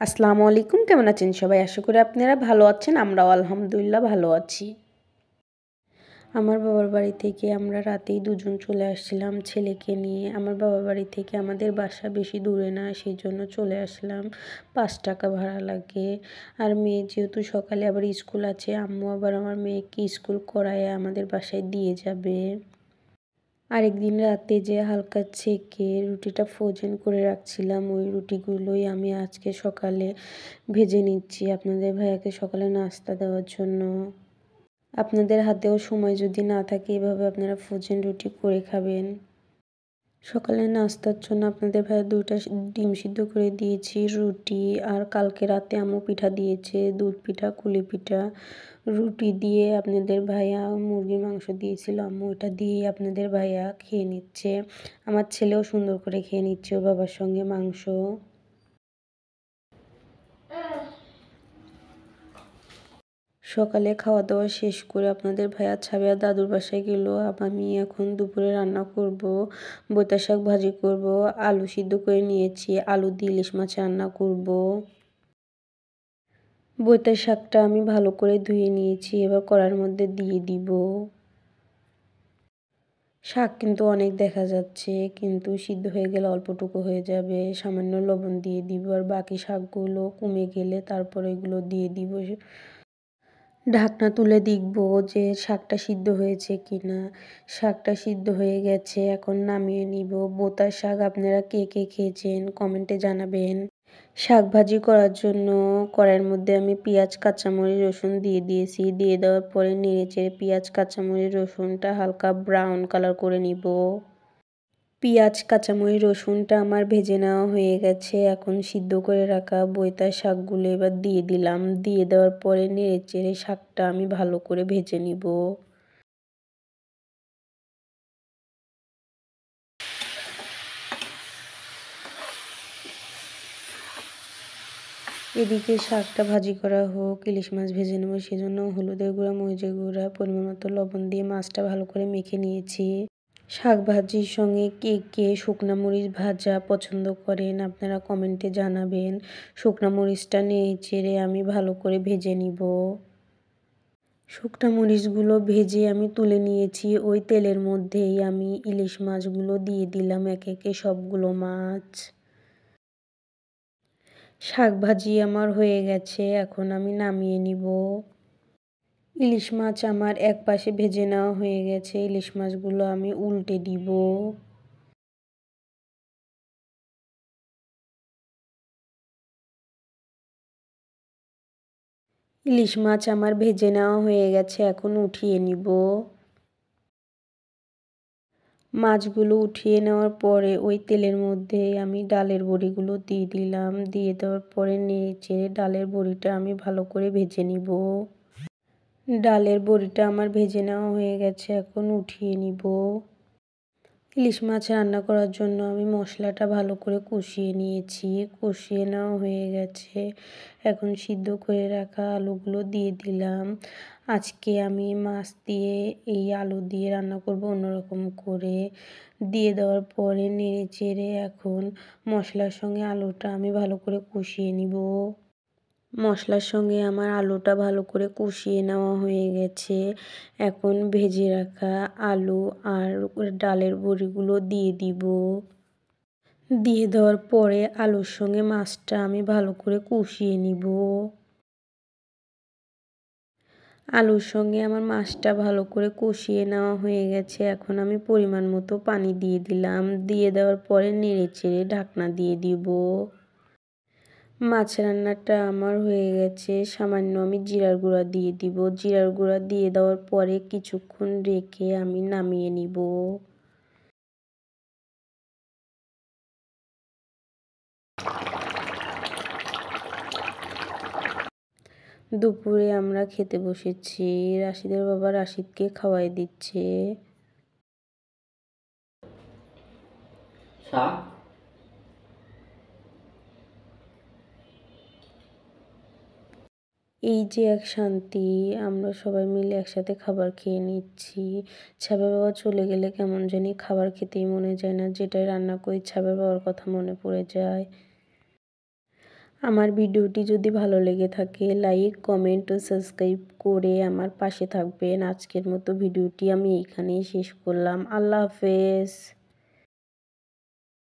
আসসালামু আলাইকুম, কেমন আছেন সবাই? আশা করি আপনারা ভালো আছেন। আমরাও আলহামদুলিল্লাহ ভালো আছি। আমার বাবার বাড়ি থেকে আমরা রাতেই দুজন চলে আসছিলাম ছেলেকে নিয়ে। আমার বাবার বাড়ি থেকে আমাদের বাসা বেশি দূরে না, সেজন্য চলে আসলাম। ৳৫ ভাড়া লাগে। আর মেয়ে যেহেতু সকালে আবার স্কুল আছে, আম্মু আবার আমার মেয়েকে স্কুল করায়ে আমাদের বাসায় দিয়ে যাবে। আরেকদিন রাতে যে হালকা ছেঁকে রুটিটা ফ্রোজেন করে রাখছিলাম, ওই রুটিগুলোই আমি আজকে সকালে ভেজে নিচ্ছি আপনাদের ভাইয়াকে সকালে নাস্তা দেওয়ার জন্য। আপনাদের হাতেও সময় যদি না থাকে, এভাবে আপনারা ফ্রোজেন রুটি করে খাবেন। সকালে নাস্তার জন্য আপনাদের ভাইয়া ২টা ডিম সিদ্ধ করে দিয়েছি, রুটি আর কালকে রাতে আম্মু পিঠা দিয়েছে, দুধ পিঠা, কুলি পিঠা। রুটি দিয়ে আপনাদের ভাইয়া মুরগির মাংস দিয়েছিল, আম্মু ওটা দিয়েই আপনাদের ভাইয়া খেয়ে নিচ্ছে। আমার ছেলেও সুন্দর করে খেয়ে নিচ্ছে ওর বাবার সঙ্গে মাংস। সকালে খাওয়া দাওয়া শেষ করে আপনাদের ভাইয়া ছাবিয়া দাদুর বাসায় গেল। আমি এখন দুপুরে রান্না করব, বৈতা শাক ভাজি করব, আলু সিদ্ধ করে নিয়েছি, আলু দিয়ে ইলিশ মাছ রান্না করব। বৈতা শাকটা আমি ভালো করে ধুয়ে নিয়েছি, এবার কড়াইয়ের মধ্যে দিয়ে দিব। শাক কিন্তু অনেক দেখা যাচ্ছে, কিন্তু সিদ্ধ হয়ে গেলে অল্পটুকু হয়ে যাবে। সামান্য লবণ দিয়ে দিব, আর বাকি শাকগুলো কমে গেলে তারপরে এগুলো দিয়ে দিব। ঢাকনা তুলে দেখব যে শাকটা সিদ্ধ হয়েছে কিনা। শাকটা সিদ্ধ হয়ে গেছে, এখন নামিয়ে নিব। বোঁতা শাক আপনারা কে কে খেয়েছেন কমেন্টে জানাবেন। শাক ভাজি করার জন্য কড়াইয়ের মধ্যে আমি পেঁয়াজ, কাঁচামরিচ, রসুন দিয়ে দিয়েছি। দিয়ে দেওয়ার পরে নেড়েচেড়ে পেঁয়াজ, কাঁচামরিচ, রসুনটা হালকা ব্রাউন কালার করে নিব। পেঁয়াজ, কাঁচামরিচ, রসুনটা আমার ভেজে নেওয়া হয়ে গেছে। এখন সিদ্ধ করে রাখা বৈতা শাকগুলো এবার দিয়ে দিলাম। দিয়ে দেওয়ার পরে নেড়েচেড়ে শাকটা আমি ভালো করে ভেজে নিব। এদিকে শাকটা ভাজি করা হোক, ইলিশ মাছ ভেজে নেব, সেজন্য হলুদের গুঁড়া, মরিচের গুঁড়া, পরিমাণ মতো লবণ দিয়ে মাছটা ভালো করে মেখে নিয়েছি। শাক ভাজির সঙ্গে কে কে শুকনা মরিচ ভাজা পছন্দ করেন আপনারা কমেন্টে জানাবেন। শুকনা মরিচটা নেড়েচেড়ে আমি ভালো করে ভেজে নিব। শুকনা মরিচগুলো ভেজে আমি তুলে নিয়েছি। ওই তেলের মধ্যেই আমি ইলিশ মাছগুলো দিয়ে দিলাম, একে একে সবগুলো মাছ। শাক ভাজি আমার হয়ে গেছে, এখন আমি নামিয়ে নিব। ইলিশ মাছ আমার এক পাশে ভেজে নেওয়া হয়ে গেছে, ইলিশ মাছগুলো আমি উল্টে দিব। ইলিশ মাছ আমার ভেজে নেওয়া হয়ে গেছে, এখন উঠিয়ে নিব। মাছগুলো উঠিয়ে নেওয়ার পরে ওই তেলের মধ্যে আমি ডালের বড়িগুলো দিয়ে দিলাম। দিয়ে দেওয়ার পরে নেড়েচেড়ে ডালের বড়িটা আমি ভালো করে ভেজে নিব। ডালের বড়িটা আমার ভেজে নেওয়া হয়ে গেছে, এখন উঠিয়ে নিব। ইলিশ মাছ রান্না করার জন্য আমি মশলাটা ভালো করে কষিয়ে নিয়েছি, কষিয়ে নেওয়া হয়ে গেছে। এখন সিদ্ধ করে রাখা আলুগুলো দিয়ে দিলাম। আজকে আমি মাছ দিয়ে এই আলু দিয়ে রান্না করব অন্যরকম করে। দিয়ে দেওয়ার পরে নেড়েচেড়ে এখন মশলার সঙ্গে আলুটা আমি ভালো করে কষিয়ে নিব। মশলার সঙ্গে আমার আলুটা ভালো করে কষিয়ে নেওয়া হয়ে গেছে। এখন ভেজে রাখা আলু আর ডালের বড়িগুলো দিয়ে দিব। দিয়ে দেওয়ার পরে আলুর সঙ্গে মাছটা আমি ভালো করে কষিয়ে নিব। আলুর সঙ্গে আমার মাছটা ভালো করে কষিয়ে নেওয়া হয়ে গেছে, এখন আমি পরিমাণ মতো পানি দিয়ে দিলাম। দিয়ে দেওয়ার পরে নেড়েচেড়ে ঢাকনা দিয়ে দিব। মাছ রান্নাটা আমার হয়ে গেছে, সামান্য আমি জিরার গুঁড়া দিয়ে দিব। জিরার গুঁড়া দিয়ে দেওয়ার পরে কিছুক্ষণ রেখে আমি নামিয়ে নিব। দুপুরে আমরা খেতে বসেছি, রাশিদের বাবা রাশিদকে খাওয়াই দিচ্ছে। এই যে এক শান্তি, আমরা সবাই মিলে একসাথে খাবার খেয়ে নিচ্ছি। ছাবের বাবা চলে গেলে কেমন জানি খাবার খেতেই মনে যায় না, যেটাই রান্না করি ছাবের বাবার কথা মনে পড়ে যায়। আমার ভিডিওটি যদি ভালো লেগে থাকে লাইক কমেন্ট ও সাবস্ক্রাইব করে আমার পাশে থাকবেন। আজকের মতো ভিডিওটি আমি এখানেই শেষ করলাম। আল্লাহ হাফেজ।